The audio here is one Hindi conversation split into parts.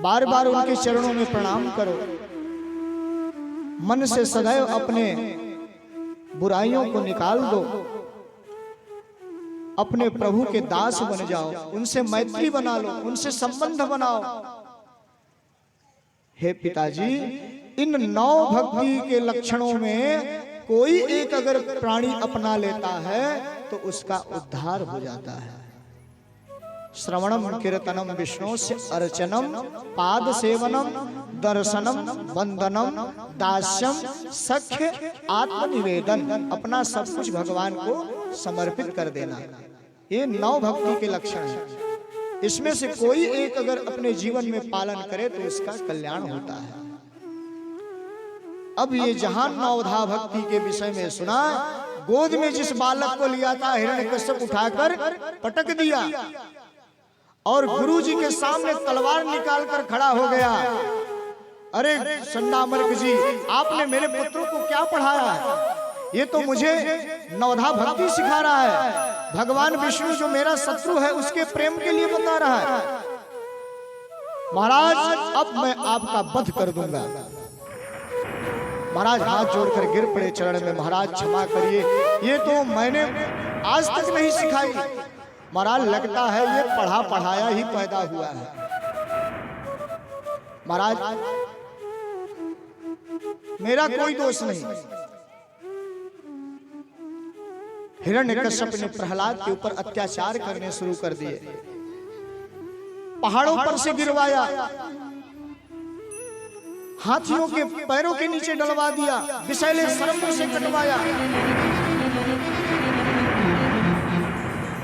बार बार उनके चरणों में प्रणाम करो। मन से सदैव अपने बुराइयों को निकाल दो, अपने प्रभु के दास बन जाओ, उनसे मैत्री बना लो, उनसे संबंध बनाओ। हे पिताजी, इन 9 भक्ति के लक्षणों में कोई एक अगर प्राणी अपना लेता है तो उसका उद्धार हो जाता है। श्रवणम कीर्तनम विष्णु से अर्चनम पाद सेवनम दर्शनम वंदनम दास्यम सख्य आत्मनिवेदन, अपना सब कुछ भगवान को समर्पित कर देना। ये 9 भक्ति के लक्षण हैं। इसमें से कोई एक अगर अपने जीवन में पालन करे तो इसका कल्याण होता है। अब ये जहां नवधा भक्ति के विषय में सुना, गोद में जिस बालक को लिया था हिरण्यकश्यप उठाकर पटक दिया और गुरु जी के सामने तलवार निकालकर खड़ा हो गया। अरे संडामर्क जी, आपने मेरे पुत्रों को क्या पढ़ाया है? ये तो मुझे नवधा भक्ति सिखा रहा है। भगवान विष्णु जो मेरा शत्रु है उसके प्रेम के लिए बता रहा है। महाराज, अब मैं आपका वध कर दूंगा। महाराज हाथ जोड़कर गिर पड़े चरण में, महाराज क्षमा करिए, ये तो मैंने आज तक नहीं सिखाई। महाराज, लगता है ये पढ़ा पढ़ाया ही पैदा हुआ है। महाराज, मेरा कोई दोष नहीं। हिरण्यकश्यप ने प्रहलाद के ऊपर अत्याचार करने शुरू कर दिए, पहाड़ों पर से गिरवाया, हाथियों के पैरों के नीचे डलवा दिया, विषैले सर्पों से कटवाया,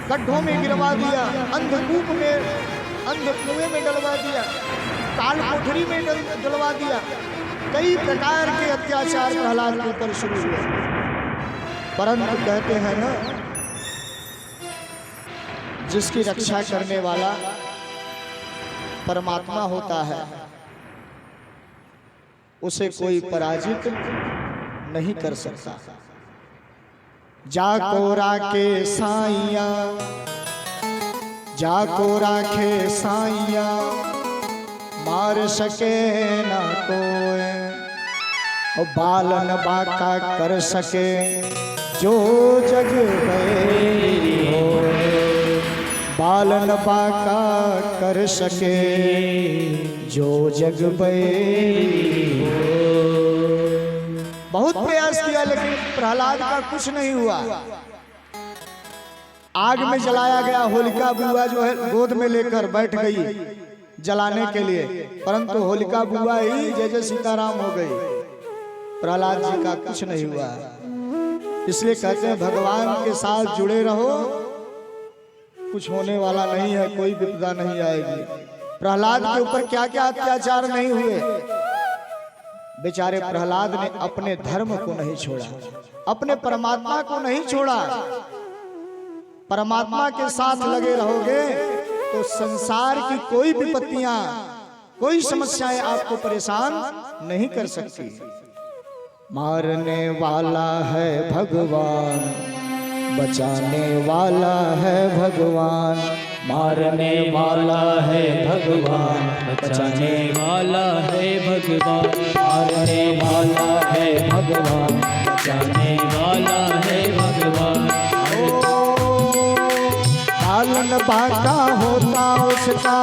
गड्ढों में गिरवा दिया, अंधकूप में, अंधकुएं में डलवा दिया, काल कोठरी में डलवा दिया। कई प्रकार के अत्याचार प्रहलाद के ऊपर शुरू हुए। परंतु कहते हैं ना, जिसकी रक्षा करने वाला परमात्मा होता है उसे कोई पराजित नहीं कर सकता। जाको राखे साइया, जाको राखे साइया, मार सके ना कोई, और बालन बाका कर सके जो जग बैरी हो, बालन बाका कर सके जो जग बैरी हो। बहुत प्रयास किया लेकिन प्रहलाद का कुछ नहीं हुआ। आग में जलाया गया, होलिका बुआ जो है गोद में लेकर बैठ गई जलाने के लिए, परंतु होलिका बुआ ही जय जय सीताराम हो गई, प्रहलाद जी का कुछ नहीं हुआ। इसलिए कहते हैं भगवान के साथ जुड़े रहो, कुछ होने वाला नहीं है, कोई विपदा नहीं आएगी। प्रहलाद के ऊपर क्या क्या अत्याचार नहीं हुए। बेचारे प्रहलाद ने अपने धर्म को नहीं छोड़ा, अपने परमात्मा को नहीं छोड़ा। परमात्मा के साथ लगे रहोगे तो संसार की कोई विपत्तियां, कोई समस्याएं आपको परेशान नहीं कर सकती। मारने वाला है भगवान, बचाने वाला है भगवान, मारने वाला है भगवान, बचाने वाला है भगवान, मारने वाला है भगवान, बचाने वाला है भगवान। पालन बाका होता उसका,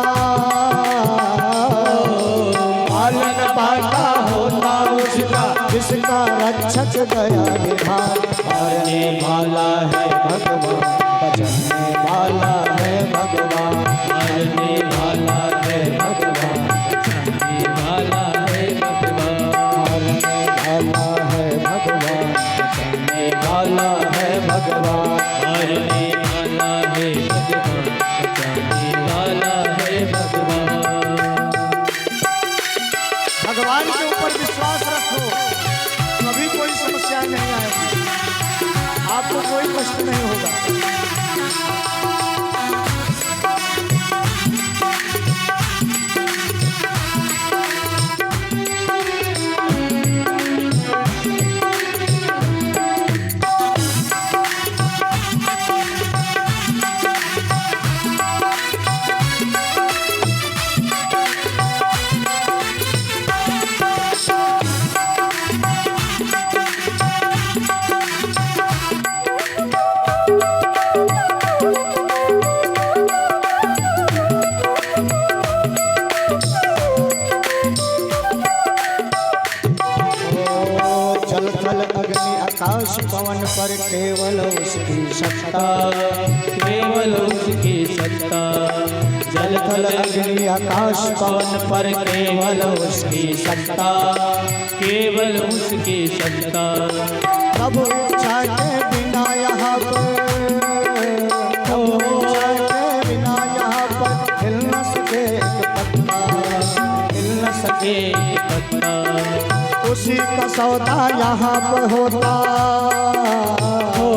पालन बाका होता उसका, जिसका रक्षक दया निधान, मारने वाला है भगवान, बचाने वाला है भगवान, मारने वाला है भगवान, बचाने वाला है भगवान, मारने वाला है भगवान, बचाने वाला है भगवान, मारने वाला है भगवान, बचाने वाला है भगवान। भगवान के ऊपर विश्वास रखो, कभी कोई समस्या नहीं आएगी, आपको कोई कष्ट नहीं होगा। पर केवल उसकी सत्ता, केवल उसकी सत्ता। जल थल अग्नि आकाश पवन पर केवल उसकी सत्ता, केवल उसकी सत्ता। प्रभु इच्छा के बिना यहाँ पर, प्रभु इच्छा के बिना यहाँ पर हिल न सके एक पत्ता, हिल न सके एक पत्ता। उसी का सौदा यहाँ पर होता हो,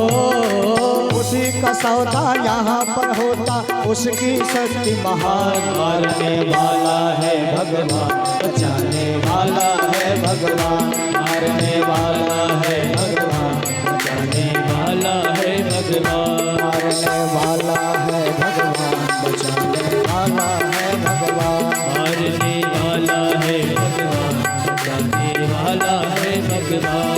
उसी का सौदा यहाँ पर होता, उसकी शक्ति महान। मारने वाला है भगवान, बचाने वाला है भगवान। मारने वाला है भगवान, बचाने वाला है भगवान। मारने वाला है भगवान, बचाने वाला है भगवान। मारने वाला है भगवान, बचाने वाला है भगवान।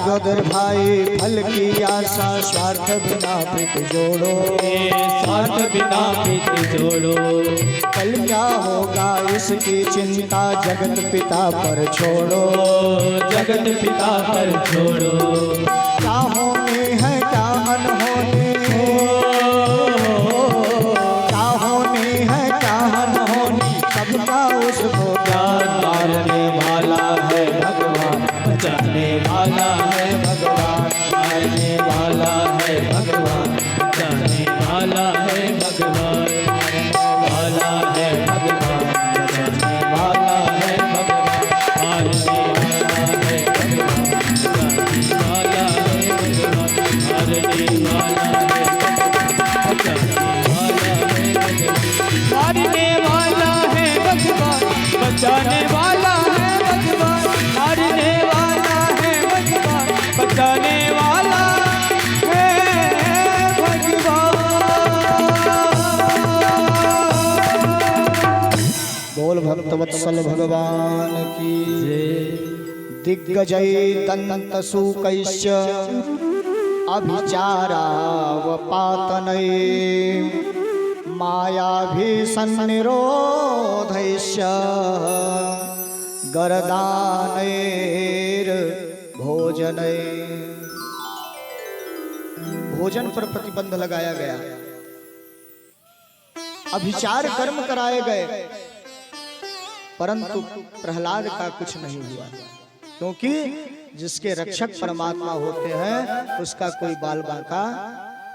गदर भाई फल की आशा, स्वार्थ बिना प्रीत जोड़ो, स्वार्थ बिना प्रीत जोड़ो। कल क्या होगा इसकी चिंता, जगत पिता पर छोड़ो, जगत पिता पर छोड़ो। क्या होने है क्या अनहोने, क्या होने है क्या अनहोनी, सबका उसको ज्ञान। मारने वाला है भगवान, बचाने वाला है भगवान। मारने वाला है भगवान, बचाने वाला है भगवान। वाला है भगवान, बचाने वाला है भगवान। मारने वाला है भगवान, बचाने वाला है भगवान। मारने वाला है भगवान, बचाने वाला है भगवान। मारने वाला है भगवान, बचाने वाला है भगवान। मारने वाला है भगवान, बचाने वाला है भगवान। बोल भक्त वत्सल भगवान की। दिग्गजय दंत सुकैश्च अभिचारावपातनये, मायाभिसन्निरोधैश्च गरदानैर् भोजनैः। भोजन पर प्रतिबंध लगाया गया, अभिचार कर्म कराए गए, परंतु प्रहलाद का कुछ नहीं हुआ, क्योंकि जिसके रक्षक परमात्मा होते हैं उसका कोई बाल बांका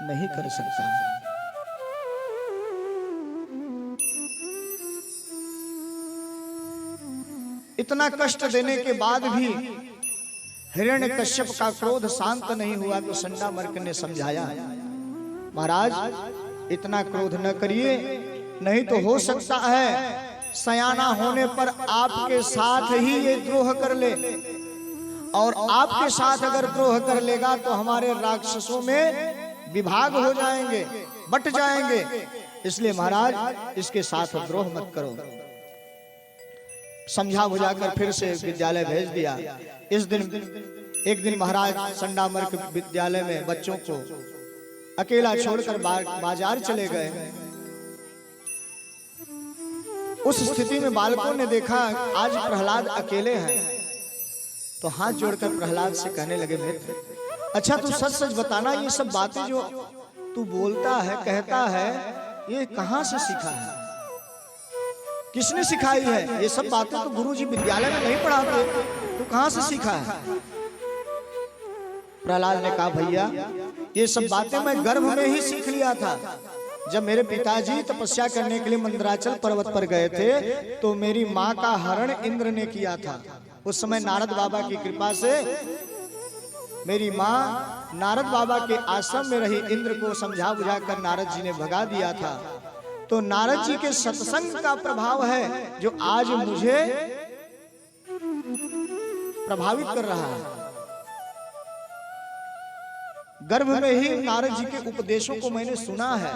नहीं कर सकता। इतना कष्ट देने के बाद भी हिरण्यकश्यप का क्रोध शांत नहीं हुआ, तो संडामर्क ने समझाया, महाराज इतना क्रोध न करिए, नहीं तो हो सकता है सयाना होने पर आपके साथ ही ये द्रोह कर ले, और आपके साथ अगर द्रोह कर लेगा तो हमारे राक्षसों में विभाग हो जाएंगे, बट जाएंगे, इसलिए महाराज इसके साथ द्रोह मत करो। समझा बुझाकर फिर से विद्यालय भेज दिया। इस दिन एक दिन महाराज संडामर्क विद्यालय में बच्चों को अकेला छोड़कर बाजार चले गए। उस स्थिति में बालकों ने देखा आज प्रहलाद अकेले हैं, तो हाथ जोड़कर प्रहलाद से कहने लगे, मित्र अच्छा तू सच सच बताना, ये सब बातें जो तू बोलता है कहता है ये कहां से सीखा है, किसने सिखाई है? ये सब बातें तो गुरुजी विद्यालय में नहीं पढ़ाते, तू कहां से सीखा है? प्रहलाद ने कहा, भैया ये सब बातें मैं गर्भ में ही सीख लिया था। जब मेरे पिताजी तपस्या करने के लिए मंदराचल पर्वत पर गए थे तो मेरी माँ का हरण इंद्र ने किया था। उस समय नारद बाबा की कृपा से मेरी माँ नारद बाबा के आश्रम में रही, इंद्र को समझा बुझाकर नारद जी ने भगा दिया था। तो नारद जी के सत्संग का प्रभाव है जो आज मुझे प्रभावित कर रहा है। गर्भ में ही नारद जी के उपदेशों को मैंने सुना है,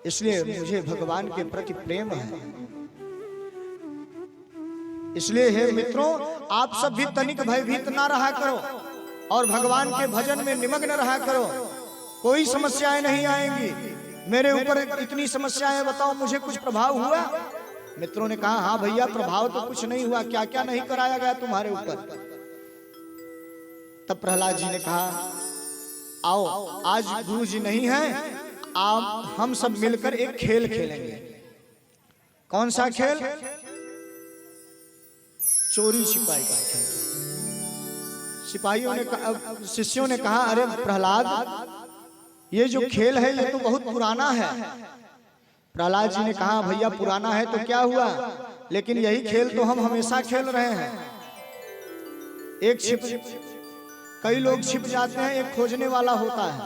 इसलिए मुझे भगवान के प्रति प्रेम है। इसलिए हे मित्रों, आप सब भी तनिक भयभीत ना रहा करो और भगवान के भजन में निमग्न रहा करो। कोई समस्याएं नहीं आएंगी। मेरे ऊपर इतनी समस्याएं, बताओ मुझे कुछ प्रभाव हुआ? मित्रों ने कहा हाँ भैया, प्रभाव तो कुछ नहीं हुआ। क्या क्या नहीं कराया गया तुम्हारे ऊपर? तब प्रहलाद जी ने कहा आओ, आज गुरु जी नहीं है, आप हम सब मिलकर एक खेल खेलेंगे। कौन सा खेल? चोरी छिपाई का खेल। सिपाहियों ने शिष्यों ने कहा अरे प्रहलाद, ये जो खेल है ये तो बहुत पुराना है। प्रहलाद जी ने कहा भैया पुराना है तो क्या हुआ, लेकिन यही खेल तो हम हमेशा खेल रहे हैं। एक छिप, कई लोग छिप जाते हैं, एक खोजने वाला होता है।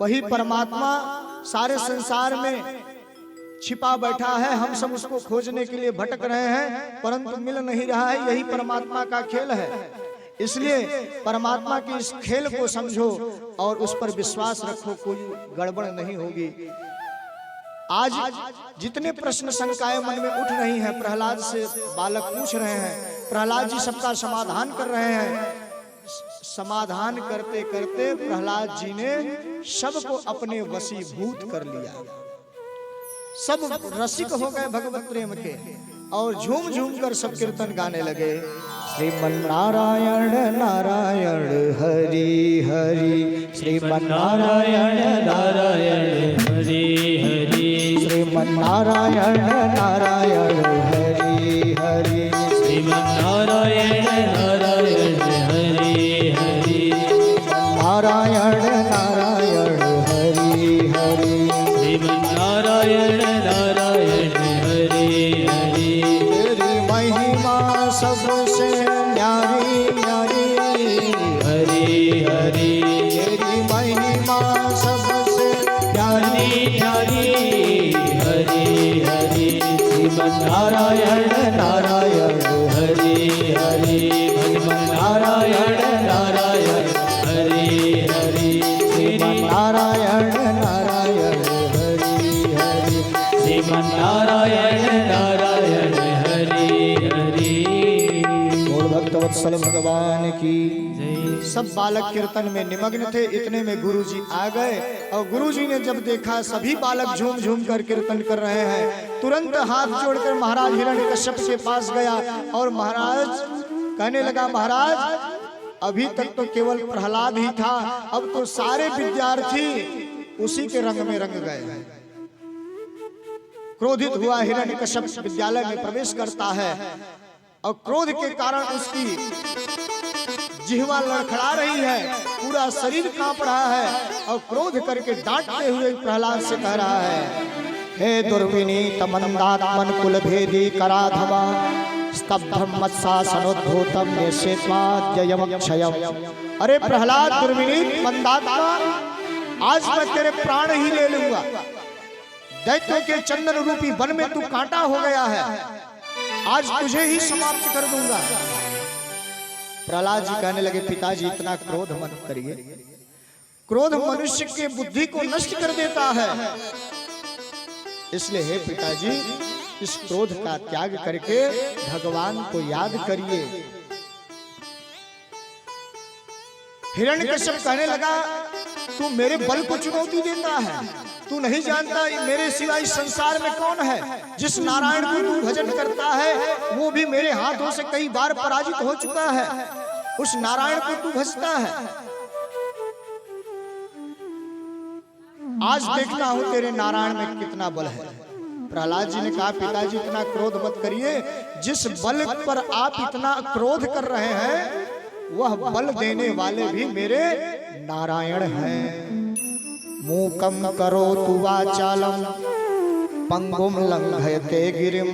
वही परमात्मा सारे संसार में छिपा बैठा है, हम सब उसको खोजने के लिए भटक रहे हैं, परंतु मिल नहीं रहा है। यही परमात्मा का खेल है। इसलिए परमात्मा के इस खेल को समझो और उस पर विश्वास रखो, कोई गड़बड़ नहीं होगी। आज जितने प्रश्न शंकाएं मन में उठ रही हैं, प्रहलाद से बालक पूछ रहे हैं, प्रहलाद जी सबका समाधान कर रहे हैं। समाधान करते करते प्रहलाद जी ने सबको अपने वशीभूत कर लिया। सब रसिक हो गए भगवत प्रेम के और झूम झूम कर सब कीर्तन गाने लगे। श्रीमन नारायण नारायण हरि हरि, श्रीमन नारायण नारायण हरि हरि, श्रीमन नारायण नारायण हरि हरि, श्रीमन नारायण नारायण हरि हरि, नारायण नारायण हरि हरि, श्रीमन नारायण नारायण हरि हरि। तेरी महिमा सबसे न्यारी न्यारी, हरि हरि, तेरी महिमा सबसे न्यारी न्यारी हरि हरि, श्रीमन नारायण नारायण हरि हरि, भगवान नारायण नारायण हरि हरि, श्रीमन नारायण नारायण हरि हरि, श्रीमन नारायण नारायण हरि हरि। गौर भक्तवत्सल भगवान की जय। सब बालक कीर्तन में निमग्न थे। इतने में गुरुजी आ गए और गुरुजी ने जब देखा सभी बालक झूम झूम कर कीर्तन कर रहे हैं, तुरंत हाथ जोड़कर महाराज हिरण्यकश्यप के पास गया और महाराज कहने लगा, महाराज अभी तक तो केवल प्रहलाद ही था, अब तो सारे विद्यार्थी उसी के रंग में रंग गए हैं। क्रोधित हुआ हिरण्यकश्यप विद्यालय में प्रवेश करता है और क्रोध के कारण उसकी जिह्वा लड़खड़ा रही है, पूरा शरीर कांप रहा है और क्रोध करके डांटते हुए प्रहलाद से कह रहा है, हे दुर्विनीत मंदात्मन कुल भेदी कराधमा, स्तब्धम मत्सासनोद्भूतम निश्चेत्वाद्ययमक्षयम्। अरे प्रहलाद दुर्विनीत मंदात्मा, आज मैं तेरे प्राण ही ले लूंगा। दैत्यों के चंदन रूपी वन में तू कांटा हो गया है, आज तुझे ही समाप्त कर दूंगा। प्रहलाद जी कहने लगे, पिताजी इतना क्रोध मत करिए, क्रोध मनुष्य के बुद्धि को नष्ट कर देता है। इसलिए हे पिताजी, इस क्रोध का त्याग करके भगवान को याद करिए। हिरण्यकश्यप कहने लगा, तू मेरे बल को चुनौती देता है, तू नहीं जानता मेरे सिवा इस संसार में कौन है। जिस नारायण को तू भजन करता है वो भी मेरे हाथों से कई बार पराजित हो चुका है, उस नारायण को तू भजता है। आज देखता हूं तेरे नारायण में कितना बल है। प्रहलाद जी ने कहा, पिताजी इतना क्रोध मत करिए, जिस बल पर आप इतना क्रोध कर रहे हैं वह बल देने वाले भी मेरे नारायण हैं। मूकम करोतु वाचालम पंगुम लंघयते गिरिम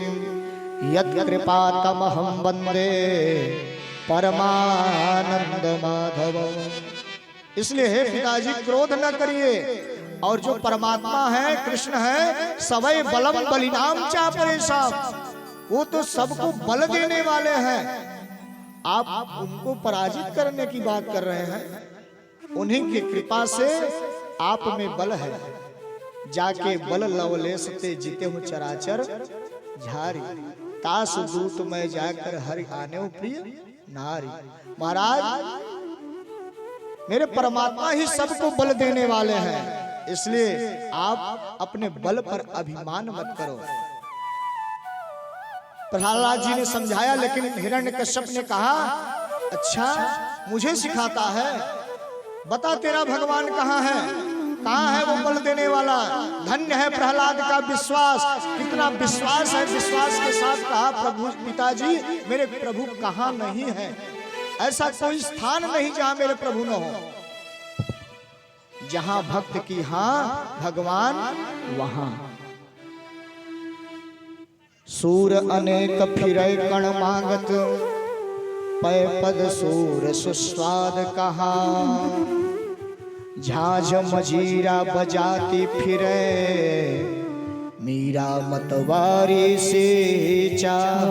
यत् कृपातमहं वंदे परमानंद माधव। इसलिए हे पिताजी क्रोध न करिए, और जो परमात्मा है, कृष्ण है, सवै बलम बलिनाम चा परेशान, वो तो सबको बल देने वाले हैं, आप उनको पराजित करने की बात कर रहे हैं। उन्हीं की कृपा से आप में बल है। जाके बल लवलेश ते जीते हूँ चराचर झारी, तास दूत में जाकर हरि आने प्रिय नारी। महाराज मेरे परमात्मा ही सबको बल देने वाले हैं, इसलिए आप अपने बल पर अभिमान मत करो। प्रहलाद जी ने समझाया, लेकिन हिरण्यकश्यप ने कहा अच्छा मुझे सिखाता है, बता तेरा भगवान कहाँ है, कहाँ है वो बल देने वाला। धन्य है प्रहलाद का विश्वास, कितना विश्वास है। विश्वास के साथ कहा प्रभु पिताजी मेरे प्रभु कहाँ नहीं है, ऐसा कोई स्थान नहीं जहां मेरे प्रभु न हो। जहां भक्त की हाँ भगवान वहां। सूर अनेक फिरै कण मांगत, पै पद सूर सुस्वाद कहा। झांझ मजीरा बजाती फिरे, मीरा मतवारी से चाह।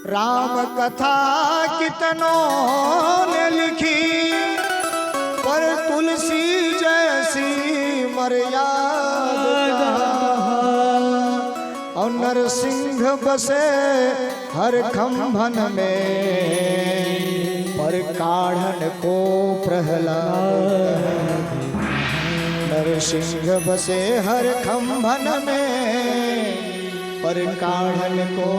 राम कथा कितनों ने लिखी, पर तुलसी जैसी मर्यादा। और नरसिंह बसे हर खंभन में, पर काढ़न को प्रहलाद। नरसिंह बसे हर खंभन में, पर काढ़न को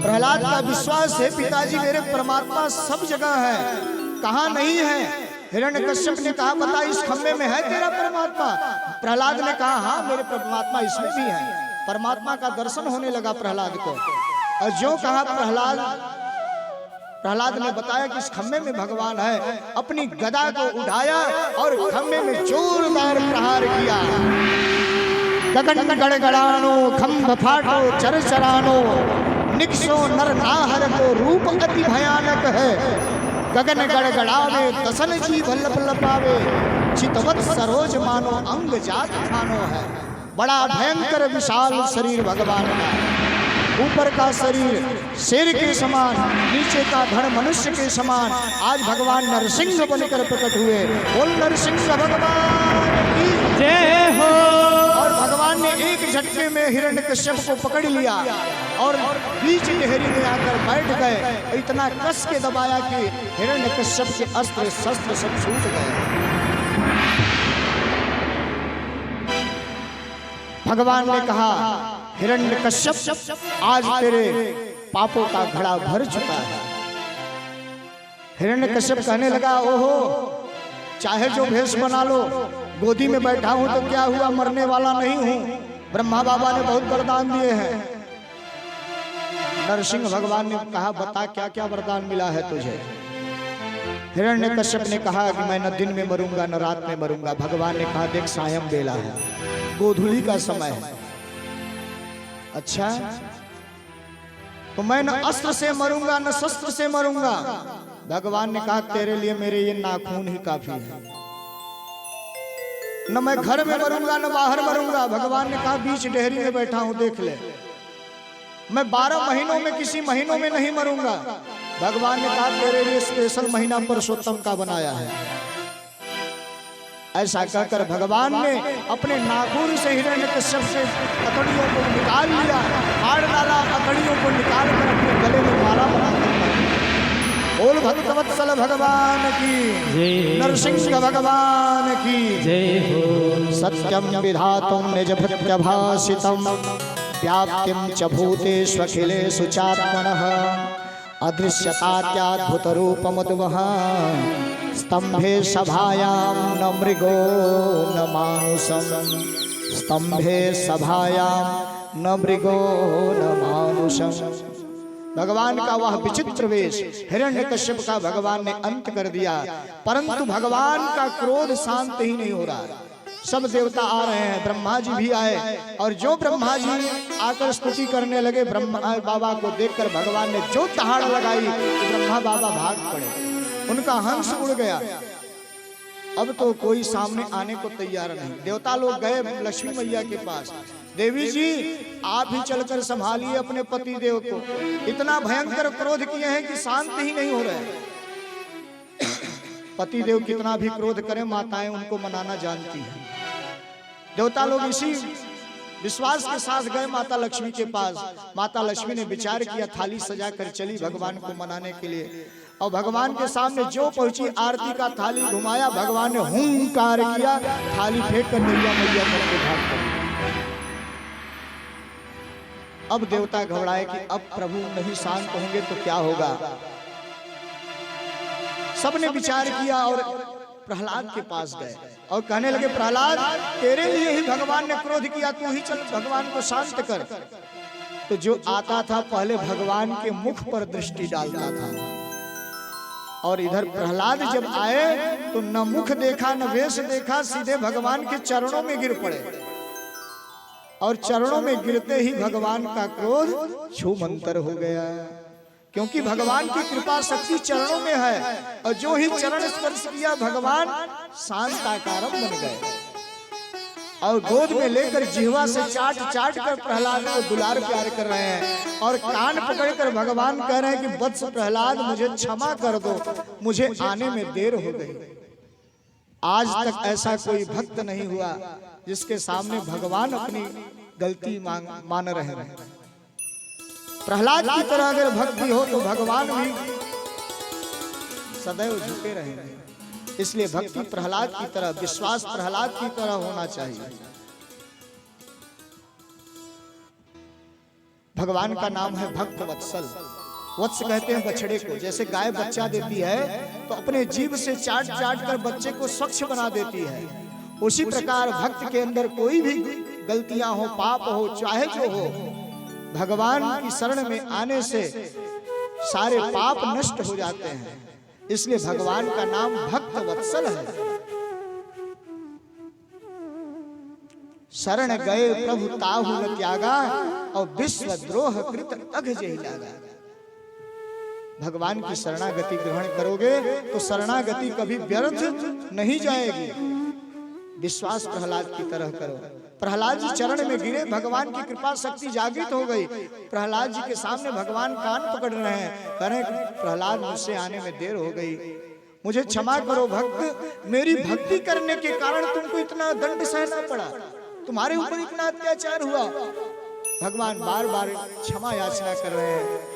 प्रहलाद का विश्वास है पिताजी मेरे परमात्मा सब जगह है, कहाँ नहीं है। हिरण्यकश्यप ने कहा बता इस खम्भे में है तेरा परमात्मा। प्रहलाद ने कहा हाँ मेरे परमात्मा इसमें भी है। परमात्मा का दर्शन होने लगा प्रहलाद को, और जो कहा प्रहलाद ने बताया कि इस खम्भे में भगवान है। अपनी गदा को उठाया और खम्भे में जोरदार प्रहार किया। गगन गड़गड़ानो खंभ फाटो चरचरानो, निकसो नर नाहर को रूप अति भयानक है। गगन गड़गड़ावे दसन जीभ लपलपावे, चितवत सरोज मानो अंग जात खानो है। बड़ा भयंकर विशाल शरीर भगवान का, ऊपर का शरीर शेर के समान, नीचे का धड़ मनुष्य के समान। आज भगवान नरसिंह बनकर प्रकट हुए। बोल नरसिंह भगवान की जय हो। और भगवान ने एक झटके में हिरण्यकश्यप को पकड़ लिया और बीच डेहरी में आकर बैठ गए। इतना कस के दबाया कि हिरण्यकश्यप के अस्त्र शस्त्र सब छूट गए। भगवान ने कहा हिरण्यकश्यप आज तेरे पापों का घड़ा भर चुका है। हिरण्यकश्यप कहने लगा ओहो चाहे जो भेष बना लो, गोदी में बैठा हूं तो क्या हुआ, मरने वाला नहीं हूं। ब्रह्मा बाबा ने बहुत वरदान दिए हैं। नरसिंह भगवान ने कहा बता क्या क्या वरदान मिला है तुझे। हिरण्यकश्यप ने कहा कि मैं न दिन में मरूंगा न रात में मरूंगा। भगवान ने कहा देख सायं बेला है, गोधूली का समय है। अच्छा तो मैं न अस्त्र से मरूंगा न शस्त्र से मरूंगा। भगवान ने कहा तेरे लिए मेरे ये नाखून ही काफी है। न मैं घर में मरूंगा न बाहर मरूंगा। भगवान ने कहा बीच डेहरी में बैठा हूं देख ले। मैं 12 महीनों में किसी महीनों में नहीं मरूंगा। भगवान ने कहा तेरे लिए स्पेशल महीना पुरुषोत्तम का बनाया है। ऐसा कहकर भगवान ने अपने नाखून से हिरण्यकश्यप से अकड़ियों को निकाल लिया, फाड़ डाला। अकड़ियों को निकाल कर अपने गले में माला बना दिया। बोल भक्तवत्सल भगवान की, नरसिंह भगवान की जय हो। सत्यम विधातुम निज भृत्य भाषितम, व्याप्तिम च भूतेष्वखिलेषु चात्मनः। अदृश्यताद्भुत रूपमुद्वह, स्तंभे सभायां न मृगो न मानुषम। स्तंभे सभायां न मृगो न मानुषम। भगवान का वह विचित्र वेश हिरण्यकश्यप का भगवान ने अंत कर दिया। परंतु भगवान का क्रोध शांत ही नहीं हो रहा। सब देवता आ रहे हैं, ब्रह्मा जी भी आए। और जो ब्रह्मा जी आकर स्तुति करने लगे, ब्रह्मा बाबा को देखकर भगवान ने जो दहाड़ लगाई, ब्रह्मा बाबा भाग पड़े, उनका हंस उड़ गया। अब तो कोई सामने आने को तैयार नहीं। देवता लोग गए लक्ष्मी मैया के पास, देवी जी आप ही चलकर संभालिए अपने पति देव को, इतना भयंकर क्रोध किए हैं कि शांत ही नहीं हो रहे। पति देव कितना भी क्रोध करें, माताएं उनको मनाना जानती हैं। देवता लोग इसी विश्वास के साथ गए माता लक्ष्मी के पास। माता लक्ष्मी ने विचार किया, थाली सजा कर चली भगवान को मनाने के लिए, और भगवान के सामने जो पहुंची आरती का थाली घुमाया, भगवान ने हुंकार किया, थाली फेंक कर मैया मैया करके भाग पड़े। अब देवता घबराए कि अब प्रभु नहीं शांत होंगे तो क्या होगा। सबने विचार किया और प्रहलाद के पास गए और कहने लगे, प्रहलाद तेरे लिए ही भगवान ने क्रोध किया, तू ही चल भगवान को शांत कर। तो जो आता था पहले भगवान के मुख पर दृष्टि डालता था, और इधर प्रहलाद जब आए तो न मुख देखा न वेश देखा, सीधे भगवान के चरणों में गिर पड़े, और चरणों में गिरते ही भगवान का क्रोध छूमंतर हो गया, क्योंकि भगवान की कृपा शक्ति चरणों में है। और जो ही चरण स्पर्श किया भगवान शांताकारम बन गए, और गोद में लेकर जिह्वा से चाट चाट कर प्रहलाद को दुलार प्यार कर रहे हैं, और कान पकड़कर भगवान कह रहे हैं कि वत्स प्रहलाद मुझे क्षमा कर दो, मुझे आने में देर हो गई। आज तक ऐसा कोई भक्त नहीं हुआ जिसके सामने भगवान अपनी गलती मान रहे हैं। प्रहलाद की तरह अगर भक्ति हो तो भगवान भी सदैव झुके रहेंगे। इसलिए भक्ति प्रहलाद की तरह, विश्वास प्रहलाद की तरह होना चाहिए। भगवान का नाम है भक्त वत्सल। वत्स कहते हैं बछड़े को। जैसे गाय बच्चा देती है तो अपने जीभ से चाट चाट कर बच्चे को स्वच्छ बना देती है, उसी प्रकार भक्त के अंदर कोई भी गलतियां हो, पाप हो, चाहे जो हो, भगवान की शरण में आने से सारे पाप नष्ट हो जाते हैं। इसलिए भगवान का नाम भक्त वत्सल है। शरण गए प्रभु ताहु न त्यागा, और विश्व द्रोह कृत अघ जेहि लागा। भगवान की शरणागति ग्रहण करोगे तो शरणागति कभी व्यर्थ नहीं जाएगी। विश्वास प्रहलाद की तरह करो। प्रहलाद जी चरण में गिरे, भगवान की कृपा शक्ति जागृत हो गई। प्रहलाद जी के सामने भगवान कान पकड़ रहे हैं, कह रहे प्रहलाद मुझसे आने में देर हो गई, मुझे क्षमा करो भक्त, मेरी भक्ति करने के कारण तुमको इतना दंड सहना पड़ा, तुम्हारे ऊपर इतना अत्याचार हुआ। भगवान बार बार क्षमा याचना कर रहे हैं।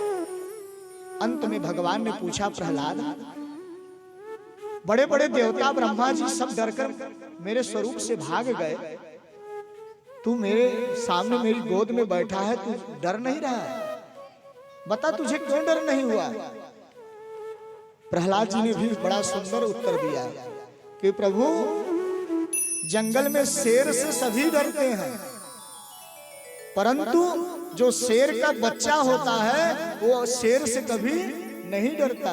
अंत में भगवान ने पूछा, प्रहलाद बड़े बड़े देवता ब्रह्मा जी सब डरकर मेरे स्वरूप से भाग गए, तू मेरे सामने मेरी गोद में बैठा है, तू डर नहीं रहा? बता तुझे क्यों डर नहीं हुआ? प्रहलाद जी ने भी बड़ा सुंदर उत्तर दिया कि प्रभु जंगल में शेर से सभी डरते हैं, परंतु जो शेर का बच्चा होता है वो शेर से कभी नहीं डरता।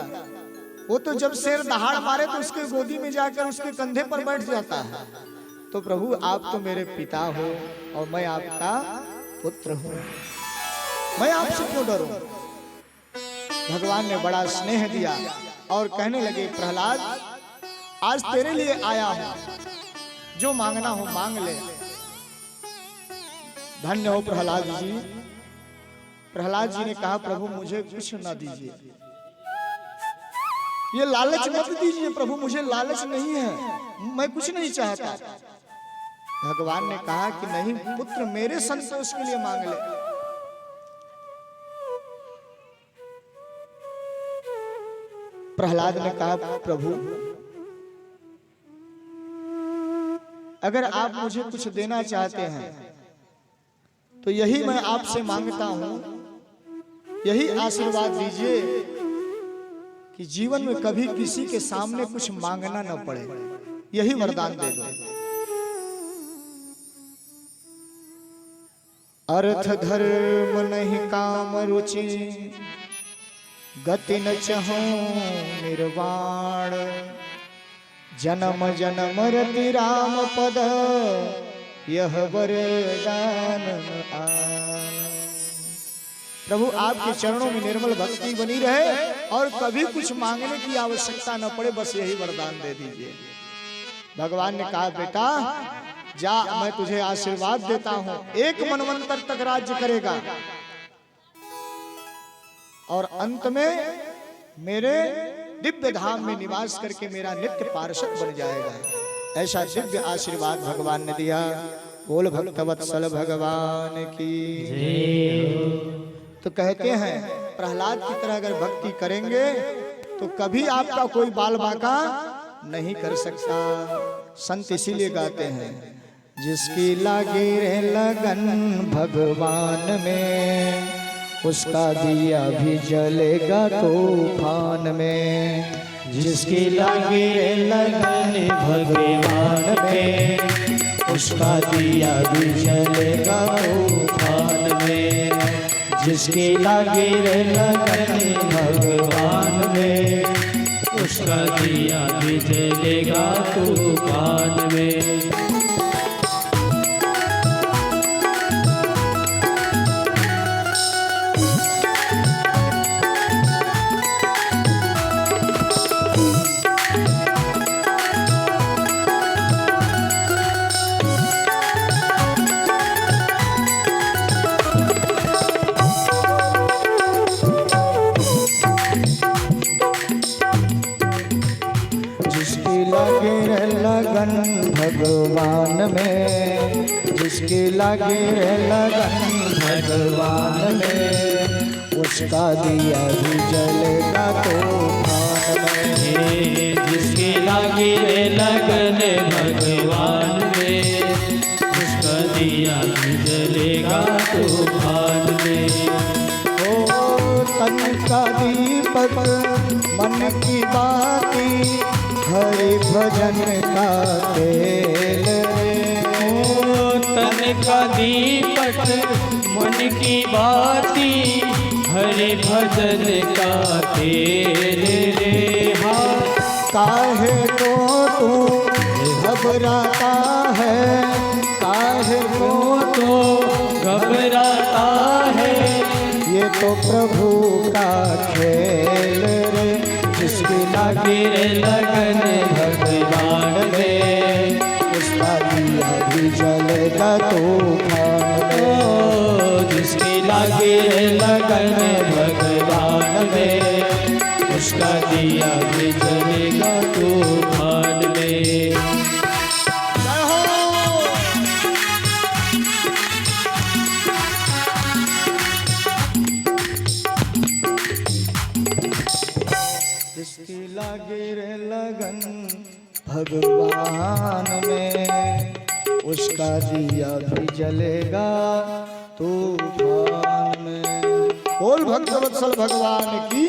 वो तो जब शेर दहाड़ मारे तो उसके गोदी में जाकर उसके कंधे पर बैठ जाता है। तो प्रभु आप तो मेरे पिता हो और मैं आपका पुत्र हूं, मैं आपसे क्यों डरूं? भगवान ने बड़ा स्नेह दिया और कहने लगे, प्रहलाद आज तेरे लिए आया हूं, जो मांगना हो मांग ले। धन्य हो प्रहलाद जी। प्रहलाद जी ने कहा, प्रभु मुझे कुछ न दीजिए, ये लालच मत दीजिए प्रभु, मुझे लालच नहीं है, मैं कुछ नहीं चाहता। भगवान ने कहा कि नहीं पुत्र, मेरे संतोष के लिए मांग ले। प्रहलाद ने कहा, प्रभु अगर आप मुझे कुछ देना चाहते हैं तो यही मैं आपसे मांगता हूं, यही आशीर्वाद दीजिए कि जीवन में कभी किसी के सामने कुछ मांगना न पड़े, यही वरदान दे दो। अर्थ धर्म नहीं काम रुचि, गति न चहु निर्वाण, जन्म जन्म रति राम पद, यह वरदान आन। प्रभु आपके चरणों में निर्मल भक्ति बनी रहे और कभी कुछ मांगने की आवश्यकता न पड़े, बस यही वरदान दे दीजिए। भगवान ने कहा बेटा जा, मैं तुझे आशीर्वाद देता हूं, 1 मनवंतर तक राज्य करेगा और अंत में मेरे दिव्य धाम में निवास करके मेरा नित्य पार्षद बन जाएगा। ऐसा दिव्य आशीर्वाद भगवान ने दिया। बोल भक्तवत्सल भगवान की। तो कहते हैं प्रहलाद की तरह अगर भक्ति करेंगे तो कभी आपका कोई बाल बाका नहीं कर सकता। संत इसीलिए गाते हैं, जिसकी लागे रे लगन भगवान में, उसका दिया भी जलेगा तूफान में। जिसकी लागे रे लगन भगवान में, उसका दिया भी जलेगा तूफान में। जिसकी लागे रे लगन भगवान में, उसका दिया भी जलेगा तूफान में। लगन भगवान में, जिसकी लगे लगन भगवान में, उसका दिया भी जलेगा तूफान में। जिसकी लगे लगन भगवान में, उसका दिया भी जलेगा तूफान में। ओ तन का दीपक मन की बाती, हरि भजन का तेल रे। ओ तन का दीपक मन की बाती, हरि भजन का तेल रे। हाँ काहे को तू घबराता है, काहे को तो घबराता है, ये तो प्रभु का खेल रे। जिसकी लागे लगन भगवान में, उसका दिया भी जलेगा तूफान में। जिसकी लागे लगन भगवान में, उसका दिया भी जलेगा तूफान में। जिसकी लागे रे लगन भगवान में, उसका दिया भी जलेगा तूफान में। बोल भक्तवत्सल भगवान की।